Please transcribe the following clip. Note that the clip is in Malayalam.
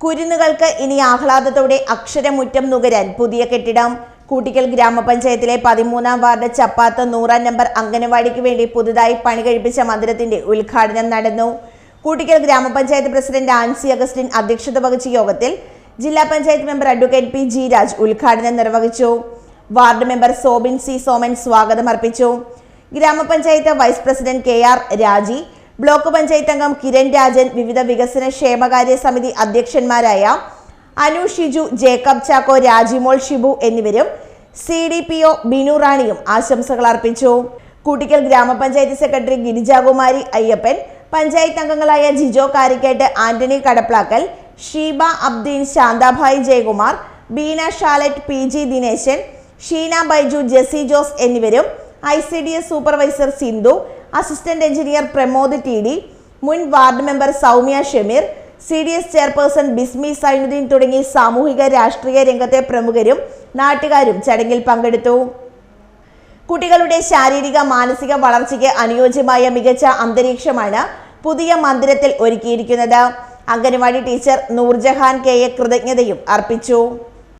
കുരുന്നുകൾക്ക് ഇനി ആഹ്ലാദത്തോടെ അക്ഷരമുറ്റം നുകരാൻ പുതിയ കെട്ടിടം. കൂട്ടിക്കൽ ഗ്രാമപഞ്ചായത്തിലെ 13-ാം വാർഡ് ചപ്പാത്ത് 100-ാം നമ്പർ അംഗനവാടിക്ക് വേണ്ടി പുതുതായി പണി കഴിപ്പിച്ച മന്ദിരത്തിന്റെ ഉദ്ഘാടനം നടന്നു. കൂട്ടിക്കൽ ഗ്രാമപഞ്ചായത്ത് പ്രസിഡന്റ് ആൻസി അഗസ്റ്റിൻ അധ്യക്ഷത വഹിച്ച യോഗത്തിൽ ജില്ലാ panchayat member advocate P G Raj ഉദ്ഘാടനം നിർവഹിച്ചു. Ward member Soubin C Soman സ്വാഗതം അർപ്പിച്ചു. ഗ്രാമപഞ്ചായത്ത് വൈസ് പ്രസിഡന്റ് കെ ആർ രാജി, ബ്ലോക്ക് പഞ്ചായത്ത് അംഗം കിരൺ രാജൻ, വിവിധ വികസന ക്ഷേമകാര്യ സമിതി അധ്യക്ഷന്മാരായ അനു ഷിജു, ജേക്കബ് ചാക്കോ, രാജിമോൾ ഷിബു എന്നിവരും CDPO ബിനു റാണിയും ആശംസകൾ അർപ്പിച്ചു. കൂട്ടിക്കൽ ഗ്രാമപഞ്ചായത്ത് സെക്രട്ടറി ഗിരിജാകുമാരി അയ്യപ്പൻ, പഞ്ചായത്ത് അംഗങ്ങളായ ജിജോ കാരിക്കേട്ട്, ആന്റണി കടപ്ലാക്കൽ, ഷീബ അബ്ദീൻ, ശാന്താഭായ് ജയകുമാർ, ബീന ഷാലറ്റ്, PG ദിനേശൻ, ഷീന ബൈജു, ജെസി ജോസ് എന്നിവരും ICDS supervisor Sindhu, assistant engineer Pramod TD, മുൻ ward member Soumya Shameer, CDS chairperson Bismi Sainudheen തുടങ്ങി സാമൂഹിക രാഷ്ട്രീയ രംഗത്തെ പ്രമുഖരും നാട്ടുകാരും ചടങ്ങിൽ പങ്കെടുത്തു. കുട്ടികളുടെ ശാരീരിക മാനസിക വളർച്ചയ്ക്ക് അനുയോജ്യമായ മികച്ച അന്തരീക്ഷമാണ് പുതിയ മന്ദിരത്തിൽ ഒരുക്കിയിരിക്കുന്നത്. അംഗനവാടി ടീച്ചർ നൂർജഹാൻ KA കൃതജ്ഞതയും അർപ്പിച്ചു.